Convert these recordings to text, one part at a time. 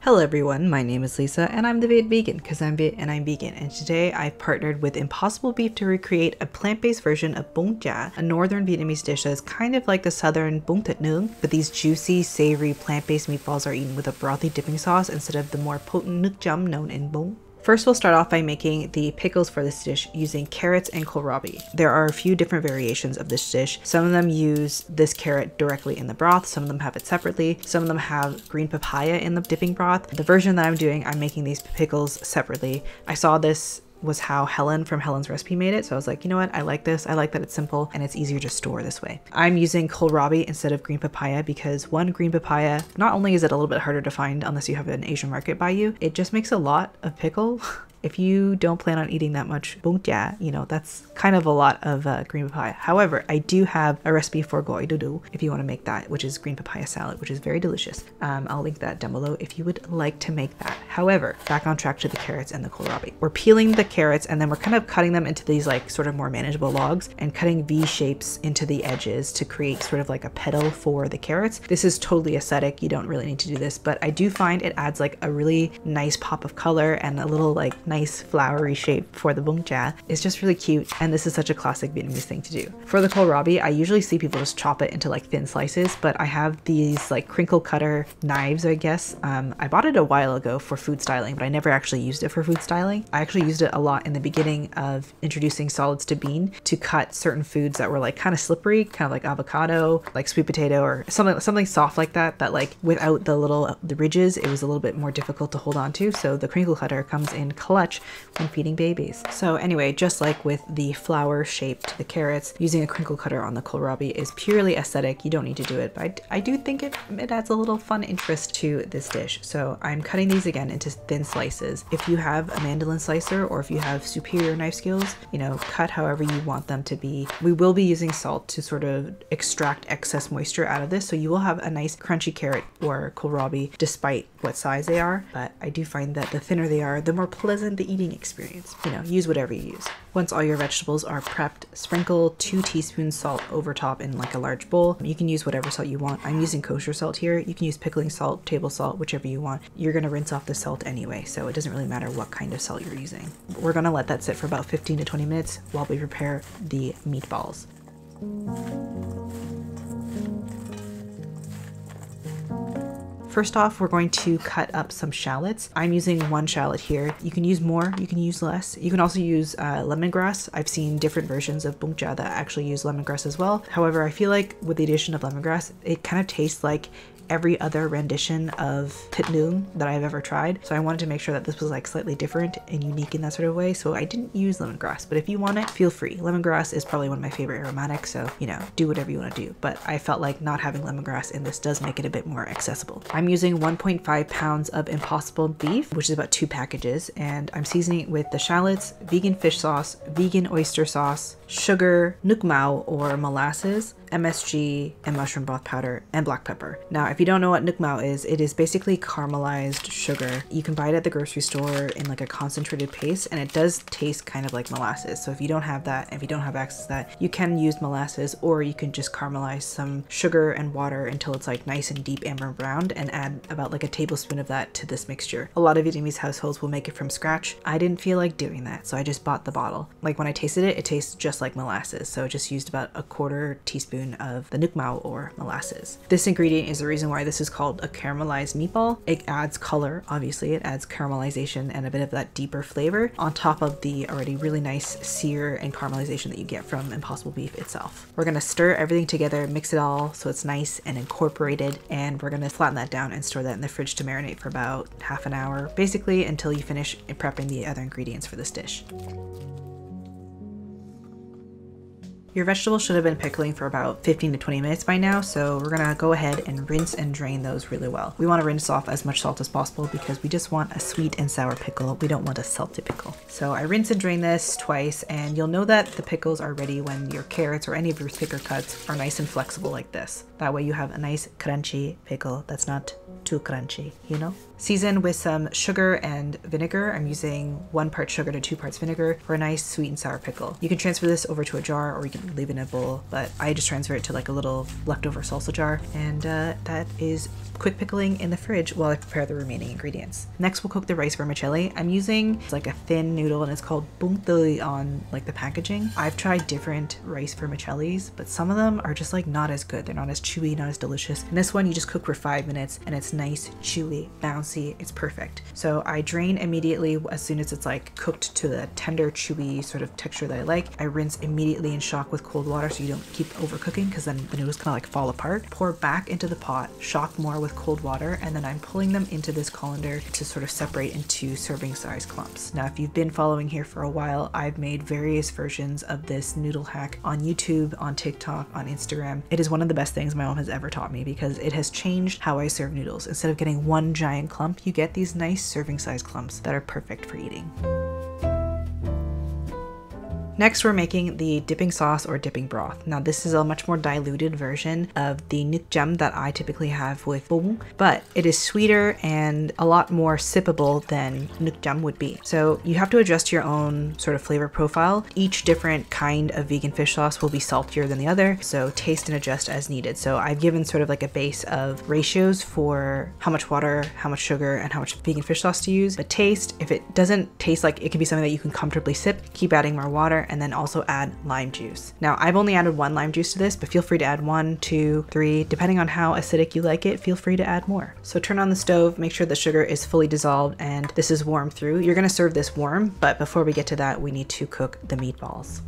Hello everyone, my name is Lisa and I'm the Viet vegan because I'm Viet and I'm vegan, and today I've partnered with Impossible Beef to recreate a plant-based version of Bún Chả, a northern Vietnamese dish that is kind of like the southern bún thịt nướng, but these juicy, savory, plant-based meatballs are eaten with a brothy dipping sauce instead of the more potent nước chấm known in bún. First, we'll start off by making the pickles for this dish using carrots and kohlrabi. There are a few different variations of this dish. Some of them use this carrot directly in the broth, some of them have it separately, some of them have green papaya in the dipping broth. The version that I'm doing, I'm making these pickles separately. I saw this was how Helen from Helen's Recipe made it, so I was like, you know what, I like this. I like that it's simple and it's easier to store this way. I'm using kohlrabi instead of green papaya because one, green papaya, not only is it a little bit harder to find unless you have an Asian market by you, it just makes a lot of pickle. If you don't plan on eating that much bún chả, you know, that's kind of a lot of green papaya. However, I do have a recipe for gỏi đu đủ if you want to make that, which is green papaya salad, which is very delicious. I'll link that down below if you would like to make that. However, back on track to the carrots and the kohlrabi. We're peeling the carrots and then we're kind of cutting them into these like sort of more manageable logs and cutting V shapes into the edges to create sort of like a petal for the carrots. This is totally aesthetic. You don't really need to do this, but I do find it adds like a really nice pop of color and a little like nice flowery shape for the bún chả. It's just really cute, and this is such a classic Vietnamese thing to do. For the kohlrabi, I usually see people just chop it into like thin slices, but I have these like crinkle cutter knives, I guess. I bought it a while ago for food styling, but I never actually used it for food styling. I actually used it a lot in the beginning of introducing solids to bean to cut certain foods that were like kind of slippery, kind of like avocado, like sweet potato, or something soft like that, that like without the ridges, it was a little bit more difficult to hold on to. So the crinkle cutter comes in clutch when feeding babies. So anyway, just like with the flower shaped the carrots, using a crinkle cutter on the kohlrabi is purely aesthetic. You don't need to do it, but I do think it adds a little fun interest to this dish. So I'm cutting these again into thin slices. If you have a mandolin slicer or if you have superior knife skills, you know, cut however you want them to be. We will be using salt to sort of extract excess moisture out of this, so you will have a nice crunchy carrot or kohlrabi despite what size they are, but I do find that the thinner they are, the more pleasant the eating experience. You know, use whatever you use. Once all your vegetables are prepped, sprinkle 2 teaspoons salt over top in like a large bowl. You can use whatever salt you want. I'm using kosher salt here. You can use pickling salt, table salt, whichever you want. You're gonna rinse off the salt anyway, so it doesn't really matter what kind of salt you're using. We're gonna let that sit for about 15 to 20 minutes while we prepare the meatballs. First off, we're going to cut up some shallots. I'm using 1 shallot here. You can use more, you can use less. You can also use lemongrass. I've seen different versions of bún chả that actually use lemongrass as well. However, I feel like with the addition of lemongrass, it kind of tastes like every other rendition of thịt nướng that I've ever tried. So I wanted to make sure that this was like slightly different and unique in that sort of way. So I didn't use lemongrass, but if you want it, feel free. Lemongrass is probably one of my favorite aromatics, so you know, do whatever you want to do. But I felt like not having lemongrass in this does make it a bit more accessible. I'm using 1.5 pounds of Impossible beef, which is about 2 packages, and I'm seasoning it with the shallots, vegan fish sauce, vegan oyster sauce, sugar, nước màu or molasses, MSG, and mushroom broth powder, and black pepper. Now, if you don't know what nước màu is, it is basically caramelized sugar. You can buy it at the grocery store in like a concentrated paste, and it does taste kind of like molasses. So if you don't have that, if you don't have access to that, you can use molasses, or you can just caramelize some sugar and water until it's like nice and deep amber browned, and add about like a tablespoon of that to this mixture. A lot of Vietnamese households will make it from scratch. I didn't feel like doing that, so I just bought the bottle. Like when I tasted it, it tastes just like molasses. So I just used about a 1/4 teaspoon of the nước màu or molasses. This ingredient is the reason why this is called a caramelized meatball. It adds color, obviously. It adds caramelization and a bit of that deeper flavor on top of the already really nice sear and caramelization that you get from Impossible beef itself. We're gonna stir everything together, mix it all so it's nice and incorporated, and we're gonna flatten that down and store that in the fridge to marinate for about half an hour, basically until you finish prepping the other ingredients for this dish. Your vegetables should have been pickling for about 15 to 20 minutes by now, so we're gonna go ahead and rinse and drain those really well. We wanna rinse off as much salt as possible because we just want a sweet and sour pickle. We don't want a salty pickle. So I rinse and drain this twice, and you'll know that the pickles are ready when your carrots or any of your thicker cuts are nice and flexible like this. That way you have a nice crunchy pickle that's not too crunchy, you know? Season with some sugar and vinegar. I'm using 1 part sugar to 2 parts vinegar for a nice sweet and sour pickle. You can transfer this over to a jar or you can leave it in a bowl, but I just transfer it to like a little leftover salsa jar, and that is quick pickling in the fridge while I prepare the remaining ingredients. Next, we'll cook the rice vermicelli. I'm using like a thin noodle and it's called Bún Chả on like the packaging. I've tried different rice vermicellis, but some of them are just like not as good. They're not as chewy, not as delicious. And this one you just cook for 5 minutes and it's nice, chewy, bouncy. It's perfect. So I drain immediately as soon as it's like cooked to the tender, chewy sort of texture that I like. I rinse immediately and shock with cold water so you don't keep overcooking, because then the noodles kind of like fall apart. Pour back into the pot, shock more with cold water, and then I'm pulling them into this colander to sort of separate into serving size clumps. Now, if you've been following here for a while, I've made various versions of this noodle hack on YouTube, on TikTok, on Instagram. It is one of the best things my mom has ever taught me because it has changed how I serve noodles. Instead of getting one giant clump, you get these nice serving size clumps that are perfect for eating. Next, we're making the dipping sauce or dipping broth. Now, this is a much more diluted version of the nước chấm that I typically have with bún, but it is sweeter and a lot more sippable than nước chấm would be. So you have to adjust your own sort of flavor profile. Each different kind of vegan fish sauce will be saltier than the other, so taste and adjust as needed. So I've given sort of like a base of ratios for how much water, how much sugar, and how much vegan fish sauce to use. But taste, if it doesn't taste like it can be something that you can comfortably sip, keep adding more water, and then also add lime juice. Now, I've only added 1 lime juice to this, but feel free to add 1, 2, 3, depending on how acidic you like it, feel free to add more. So turn on the stove, make sure the sugar is fully dissolved and this is warm through. You're gonna serve this warm, but before we get to that, we need to cook the meatballs.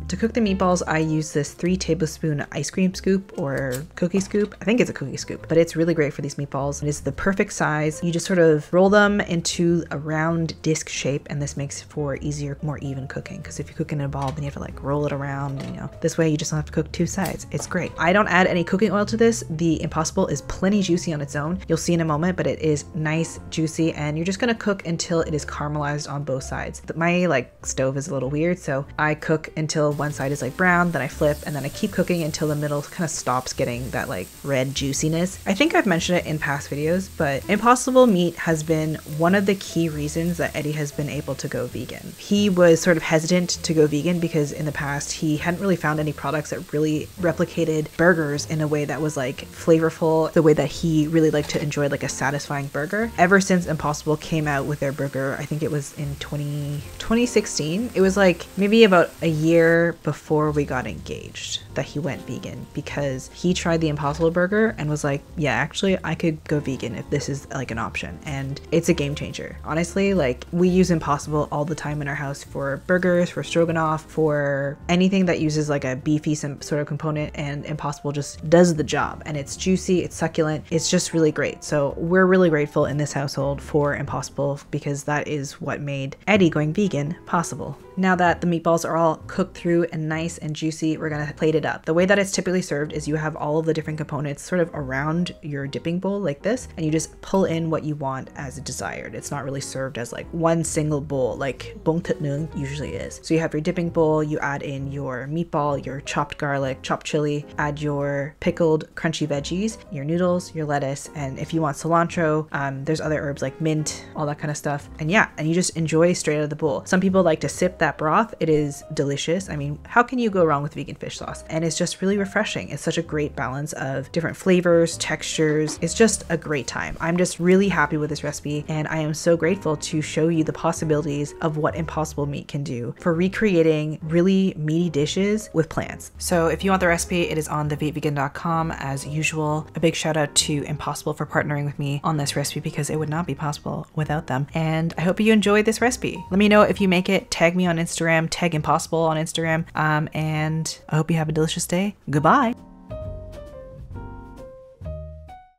To cook the meatballs, I use this 3 tablespoon ice cream scoop or cookie scoop. I think it's a cookie scoop, but it's really great for these meatballs. It is the perfect size. You just sort of roll them into a round disc shape, and this makes for easier, more even cooking. Because if you cook in a ball, then you have to like roll it around, you know. This way you just don't have to cook 2 sides. It's great. I don't add any cooking oil to this. The Impossible is plenty juicy on its own. You'll see in a moment, but it is nice, juicy, and you're just gonna cook until it is caramelized on both sides. My like stove is a little weird, so I cook until one side is like brown, then I flip, and then I keep cooking until the middle kind of stops getting that like red juiciness. I think I've mentioned it in past videos, but Impossible meat has been one of the key reasons that Eddie has been able to go vegan. He was sort of hesitant to go vegan because in the past he hadn't really found any products that really replicated burgers in a way that was like flavorful, the way that he really liked to enjoy like a satisfying burger. Ever since Impossible came out with their burger, I think it was in 2016, it was like maybe about a year before we got engaged that he went vegan, because he tried the Impossible burger and was like, yeah, actually I could go vegan if this is like an option, and it's a game changer. Honestly, like we use Impossible all the time in our house for burgers, for stroganoff, for anything that uses like a beefy sort of component, and Impossible just does the job, and it's juicy, it's succulent, it's just really great. So we're really grateful in this household for Impossible because that is what made Eddie going vegan possible. Now that the meatballs are all cooked through and nice and juicy, we're gonna plate it up. The way that it's typically served is you have all of the different components sort of around your dipping bowl like this, and you just pull in what you want as desired. It's not really served as like one single bowl like bông thịt nướng usually is. So you have your dipping bowl, you add in your meatball, your chopped garlic, chopped chili, add your pickled crunchy veggies, your noodles, your lettuce, and if you want cilantro, there's other herbs like mint, all that kind of stuff. And yeah, and you just enjoy straight out of the bowl. Some people like to sip that broth. It is delicious. I mean, how can you go wrong with vegan fish sauce? And it's just really refreshing. It's such a great balance of different flavors, textures. It's just a great time. I'm just really happy with this recipe, and I am so grateful to show you the possibilities of what Impossible meat can do for recreating really meaty dishes with plants. So if you want the recipe, it is on thevietvegan.com as usual. A big shout out to Impossible for partnering with me on this recipe because it would not be possible without them. And I hope you enjoy this recipe. Let me know if you make it. Tag me on Instagram, tag Impossible on Instagram, and I hope you have a delicious day. Goodbye.